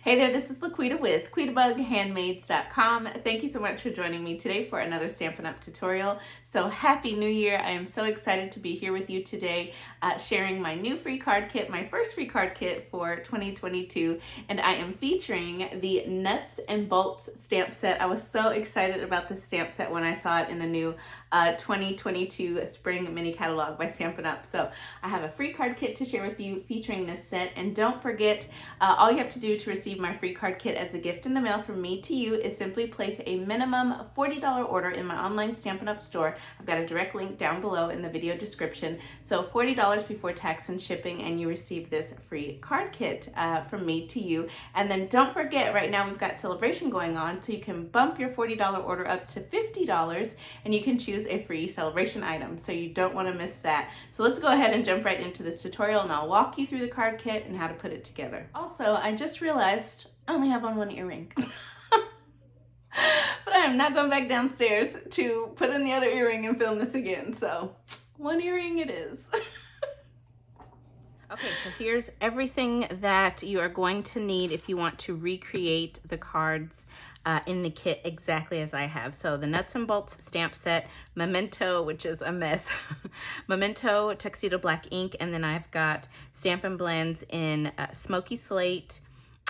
Hey there, this is LaQuita with QuitaBugHandmaids.com. Thank you so much for joining me today for another Stampin' Up tutorial. So happy New Year. I am so excited to be here with you today sharing my new free card kit, my first free card kit for 2022. And I am featuring the Nuts and Bolts stamp set. I was so excited about this stamp set when I saw it in the new 2022 Spring Mini Catalog by Stampin' Up. So I have a free card kit to share with you featuring this set. And don't forget, all you have to do to receive my free card kit as a gift in the mail from me to you is simply place a minimum $40 order in my online Stampin' Up store. I've got a direct link down below in the video description. So $40 before tax and shipping, and you receive this free card kit from me to you. And then don't forget, right now we've got celebration going on, so you can bump your $40 order up to $50 and you can choose a free celebration item. So you don't want to miss that. So let's go ahead and jump right into this tutorial, and I'll walk you through the card kit and how to put it together. Also, I just realized I only have on one earring. But I am not going back downstairs to put in the other earring and film this again. So one earring it is. Okay, so here's everything that you are going to need if you want to recreate the cards in the kit exactly as I have. So the Nuts and Bolts stamp set, Memento, which is a mess, Memento Tuxedo Black ink, and then I've got Stampin' Blends in Smoky Slate,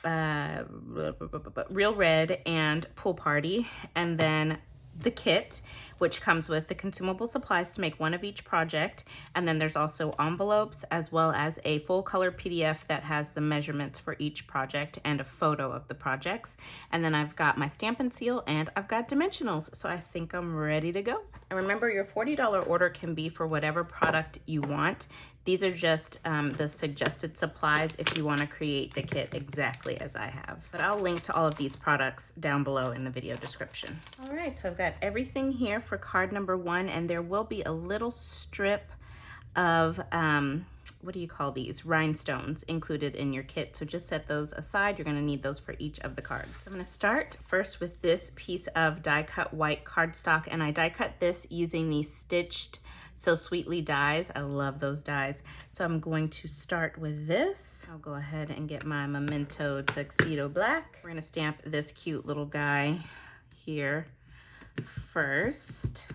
Real Red, and Pool Party, and then the kit, which comes with the consumable supplies to make one of each project, and then there's also envelopes as well as a full color PDF that has the measurements for each project and a photo of the projects. And then I've got my Stampin' Seal and I've got dimensionals, so I think I'm ready to go. And remember, your $40 order can be for whatever product you want. These are just the suggested supplies if you want to create the kit exactly as I have. But I'll link to all of these products down below in the video description. All right, so I've got everything here for card number 1, and there will be a little strip of, what do you call these? Rhinestones included in your kit. So just set those aside. You're going to need those for each of the cards. So I'm going to start first with this piece of die cut white cardstock, and I die cut this using these stitched So Sweetly dies. I love those dies. So I'm going to start with this. I'll go ahead and get my Memento Tuxedo Black. We're going to stamp this cute little guy here first.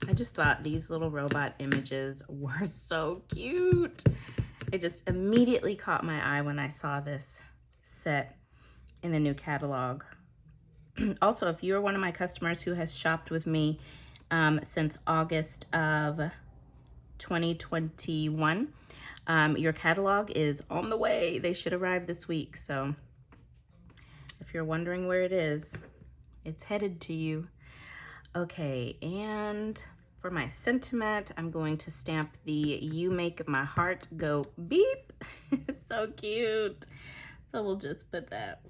I just thought these little robot images were so cute. It just immediately caught my eye when I saw this set in the new catalog. Also, if you're one of my customers who has shopped with me since August of 2021, your catalog is on the way. They should arrive this week. So if you're wondering where it is, it's headed to you. Okay, and for my sentiment, I'm going to stamp the You Make My Heart Go Beep. So cute. So we'll just put that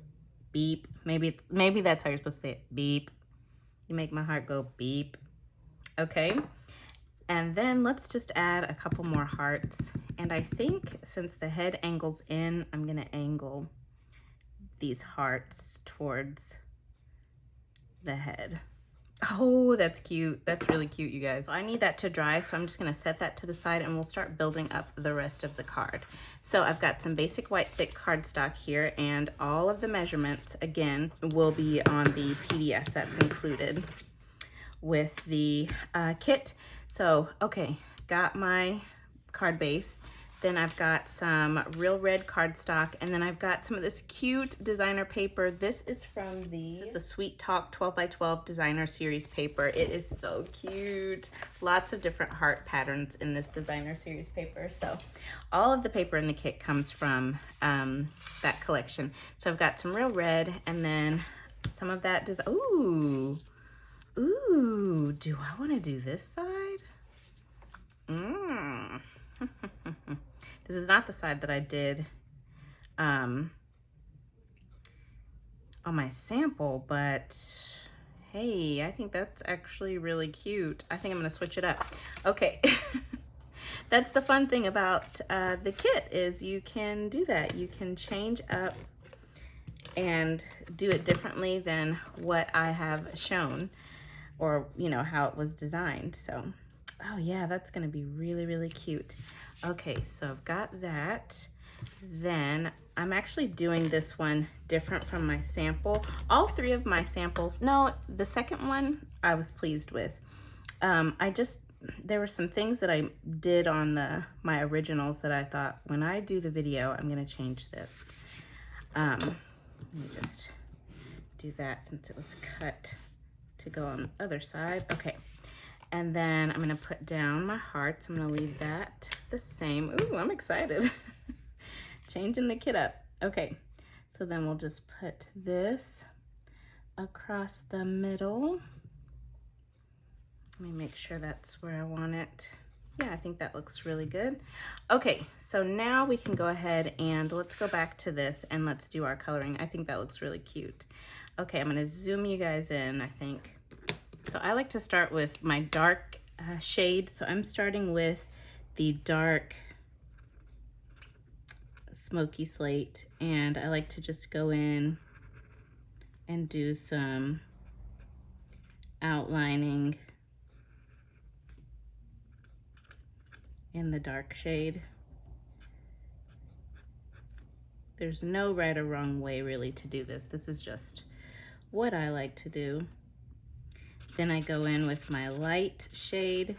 beep. Maybe that's how you're supposed to say it. Beep. You make my heart go beep. Okay. And then let's just add a couple more hearts. And I think since the head angles in, I'm going to angle these hearts towards the head. Oh, that's cute. That's really cute, you guys. So I need that to dry, so I'm just going to set that to the side and we'll start building up the rest of the card. So I've got some basic white thick cardstock here, and all of the measurements, again, will be on the PDF that's included with the kit. So, okay, got my card base. Then I've got some Real Red cardstock, and then I've got some of this cute designer paper. This is from this is the Sweet Talk 12x12 designer series paper. It is so cute. Lots of different heart patterns in this designer series paper. So all of the paper in the kit comes from that collection. So I've got some Real Red, and then some of that ooh, do I want to do this side? This is not the side that I did on my sample, but hey, I think that's actually really cute. I think I'm gonna switch it up. Okay. That's the fun thing about the kit, is you can do that. You can change up and do it differently than what I have shown, or you know, how it was designed. So oh yeah, that's gonna be really, really cute. Okay, so I've got that. Then I'm actually doing this one different from my sample. All three of my samples, no, the second one I was pleased with. There were some things that I did on my originals that I thought, when I do the video, I'm gonna change this. Let me just do that since it was cut to go on the other side. Okay, and then I'm gonna put down my hearts. I'm gonna leave that the same. Ooh, I'm excited. Changing the kit up. Okay, so then we'll just put this across the middle. Let me make sure that's where I want it. Yeah, I think that looks really good. Okay, so now we can go ahead and let's go back to this and let's do our coloring. I think that looks really cute. Okay, I'm gonna zoom you guys in, I think. So I like to start with my dark shade. So I'm starting with the dark smoky slate, and I like to just go in and do some outlining in the dark shade. There's no right or wrong way really to do this. This is just what I like to do. Then I go in with my light shade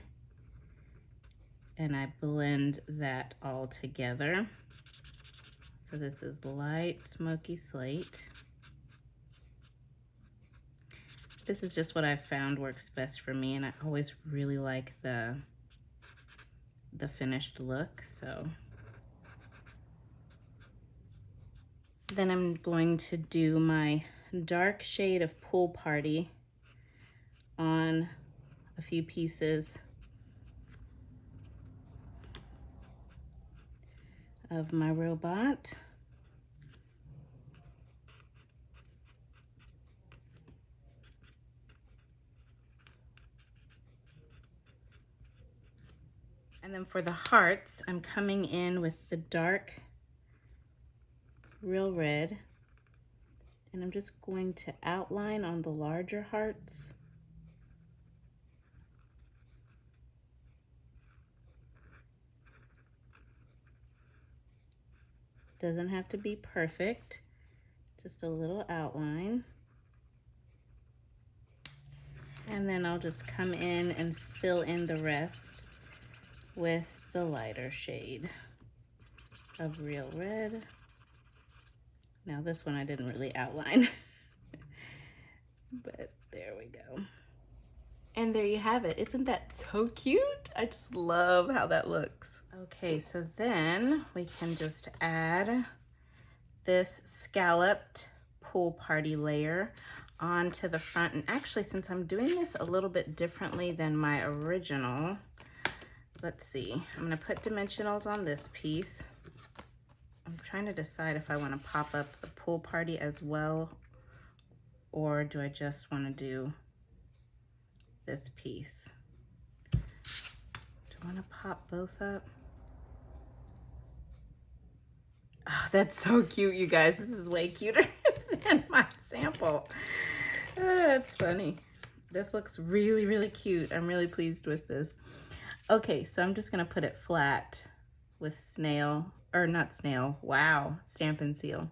and I blend that all together. So this is light smoky slate. This is just what I've found works best for me, and I always really like the finished look. So then I'm going to do my dark shade of Pool Party on a few pieces of my robot. And then for the hearts, I'm coming in with the dark Real Red, and I'm just going to outline on the larger hearts. Doesn't have to be perfect, just a little outline. And then I'll just come in and fill in the rest with the lighter shade of Real Red. Now this one I didn't really outline, but there we go. And there you have it. Isn't that so cute? I just love how that looks. Okay, so then we can just add this scalloped Pool Party layer onto the front. And actually, since I'm doing this a little bit differently than my original, let's see. I'm gonna put dimensionals on this piece. I'm trying to decide if I wanna pop up the Pool Party as well, or do I just wanna do this piece? Do I wanna pop both up? Oh, that's so cute, you guys. This is way cuter than my sample. That's funny. This looks really, really cute. I'm really pleased with this. Okay, so I'm just gonna put it flat with snail, or not snail, wow, Stampin' Seal.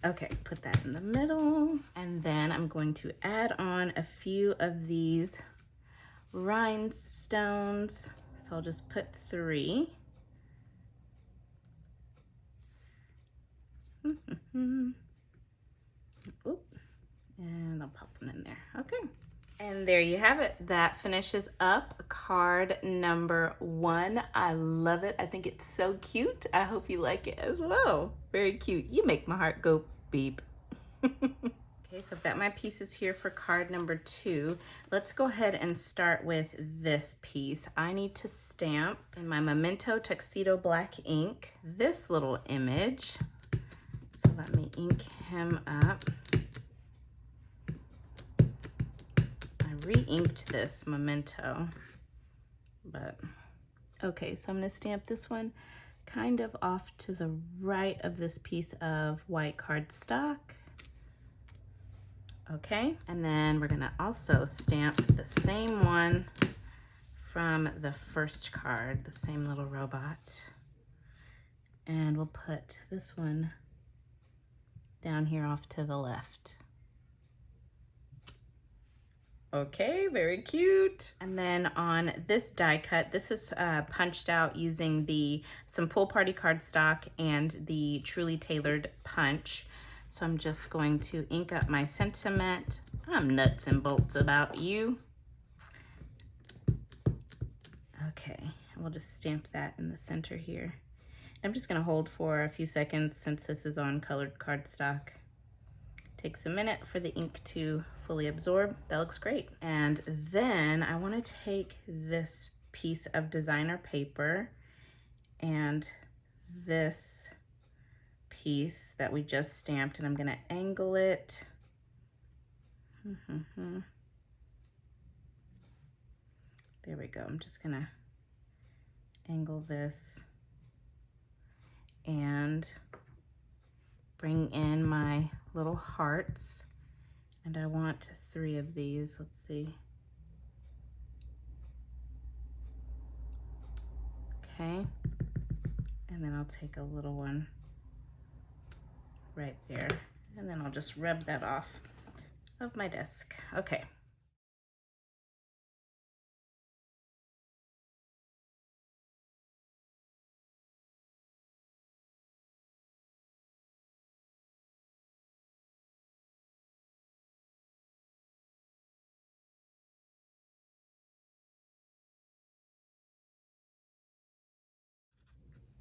Okay, put that in the middle. And then I'm going to add on a few of these rhinestones. So I'll just put 3. Oop. And I'll pop one in there. Okay. And there you have it. That finishes up card number 1. I love it. I think it's so cute. I hope you like it as well. Very cute. You make my heart go beep. Okay, so I've got my pieces here for card number 2. Let's go ahead and start with this piece. I need to stamp in my Memento Tuxedo Black ink this little image. So let me ink him up. I re-inked this Memento, but okay, so I'm gonna stamp this one kind of off to the right of this piece of white cardstock. Okay, and then we're gonna also stamp the same one from the first card, the same little robot. And we'll put this one down here off to the left. Okay, very cute. And then on this die cut, this is punched out using some Pool Party cardstock and the Truly Tailored punch. So I'm just going to ink up my sentiment. I'm nuts and bolts about you. Okay, we'll just stamp that in the center here. I'm just gonna hold for a few seconds since this is on colored cardstock. Takes a minute for the ink to fully absorb. That looks great. And then I want to take this piece of designer paper and this piece that we just stamped, and I'm going to angle it. There we go. I'm just going to angle this and bring in my little hearts, and I want 3 of these. Let's see. Okay, and then I'll take a little one right there, and then I'll just rub that off of my desk. Okay.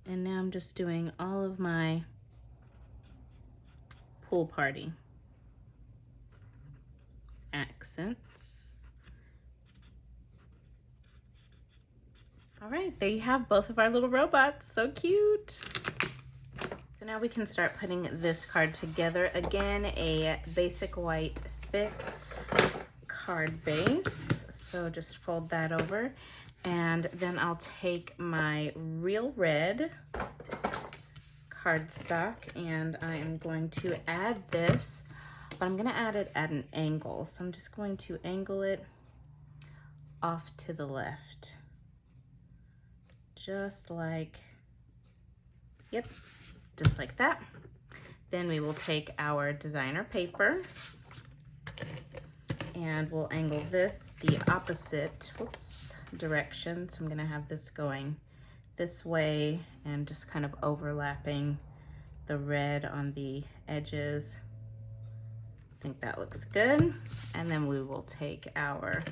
And now I'm just doing all of my Pool Party accents. All right, there you have both of our little robots. So cute. So now we can start putting this card together. Again, a basic white thick card base. So just fold that over. And then I'll take my real red cardstock and I am going to add this, but I'm going to add it at an angle. So I'm just going to angle it off to the left. Just like, yep, just like that. Then we will take our designer paper and we'll angle this the opposite, direction. So I'm gonna have this going this way and just kind of overlapping the red on the edges. I think that looks good. And then we will take our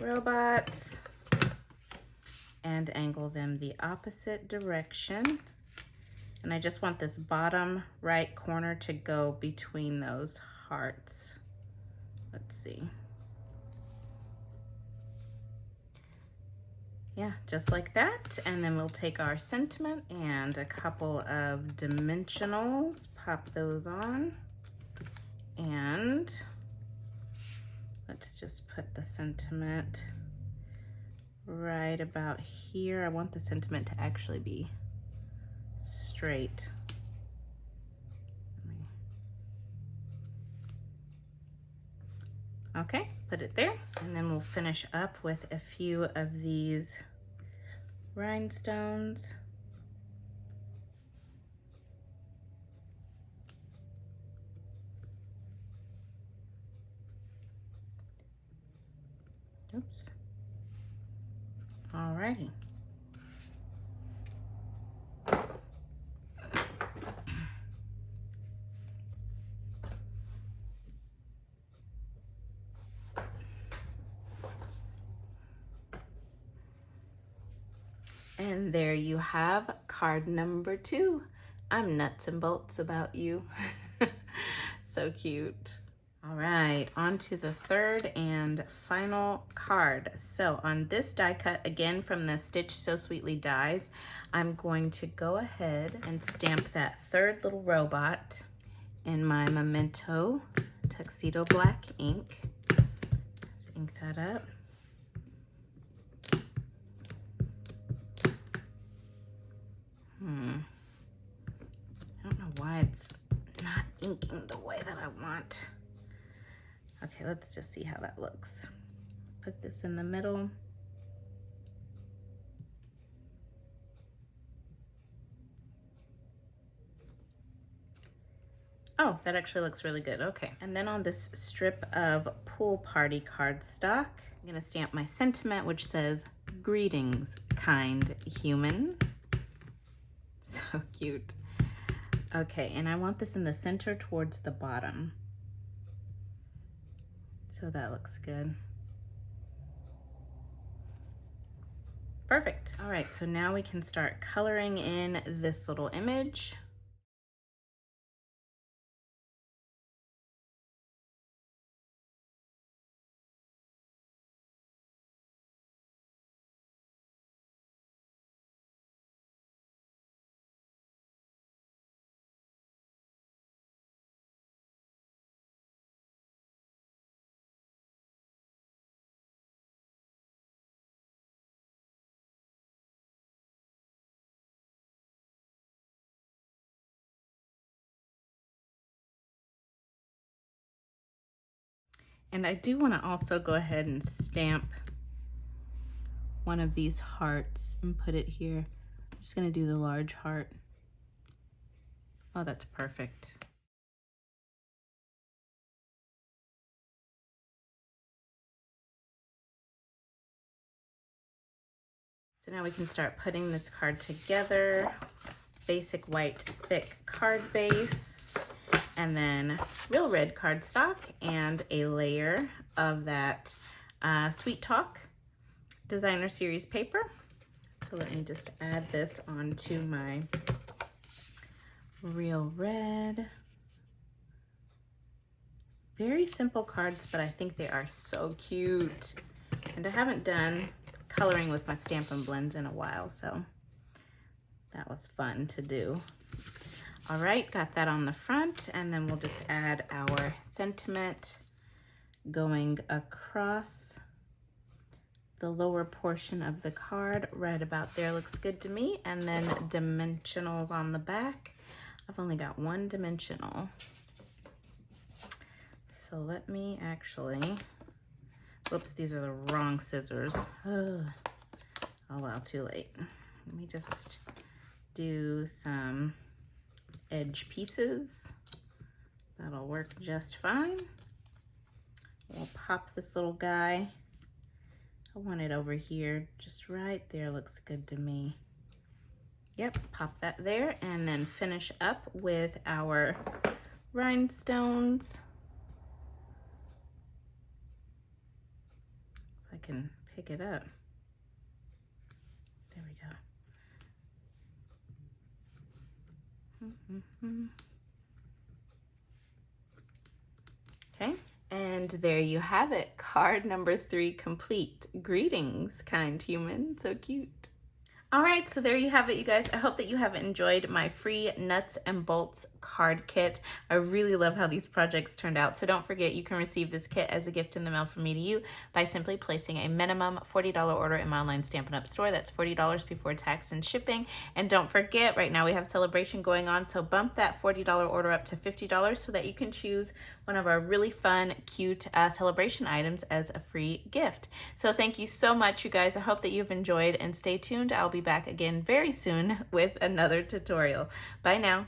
robots and angle them the opposite direction. And I just want this bottom right corner to go between those hearts. Let's see. Yeah, just like that. And then we'll take our sentiment and a couple of dimensionals, pop those on. And let's just put the sentiment right about here. I want the sentiment to actually be straight. Okay, put it there. And then we'll finish up with a few of these rhinestones. Oops. Alrighty. And there you have card number 2. I'm nuts and bolts about you. So cute. All right, on to the third and final card. So on this die cut, again from the Stitch So Sweetly dies, I'm going to go ahead and stamp that third little robot in my Memento Tuxedo Black ink. Let's ink that up. I don't know why it's not inking the way that I want. Okay, let's just see how that looks. Put this in the middle. Oh, that actually looks really good. Okay. And then on this strip of pool party cardstock, I'm gonna stamp my sentiment, which says, "Greetings, kind human." So cute. Okay, and I want this in the center towards the bottom. So that looks good. Perfect. All right, so now we can start coloring in this little image. And I do want to also go ahead and stamp one of these hearts and put it here. I'm just going to do the large heart. Oh, that's perfect. So now we can start putting this card together. Basic white thick card base, and then real red cardstock, and a layer of that Sweet Talk Designer Series paper. So let me just add this onto my real red. Very simple cards, but I think they are so cute. And I haven't done coloring with my Stampin' Blends in a while, so that was fun to do. All right, got that on the front, and then we'll just add our sentiment going across the lower portion of the card. Right about there looks good to me. And then dimensionals on the back. I've only got one dimensional. So let me actually, whoops, these are the wrong scissors. Oh well, too late. Let me just do some edge pieces. That'll work just fine. We'll pop this little guy. I want it over here, just right there, looks good to me. Yep, pop that there, and then finish up with our rhinestones. If I can pick it up. There we go. Okay, and there you have it. Card number 3 complete. Greetings, kind human. So cute. All right, so there you have it, you guys. I hope that you have enjoyed my free nuts and bolts card kit. I really love how these projects turned out. So don't forget, you can receive this kit as a gift in the mail from me to you by simply placing a minimum $40 order in my online Stampin' Up store. That's $40 before tax and shipping. And don't forget, right now we have a celebration going on, so bump that $40 order up to $50 so that you can choose one of our really fun, cute celebration items as a free gift. So thank you so much, you guys. I hope that you've enjoyed, and stay tuned. I'll be back again very soon with another tutorial. Bye now.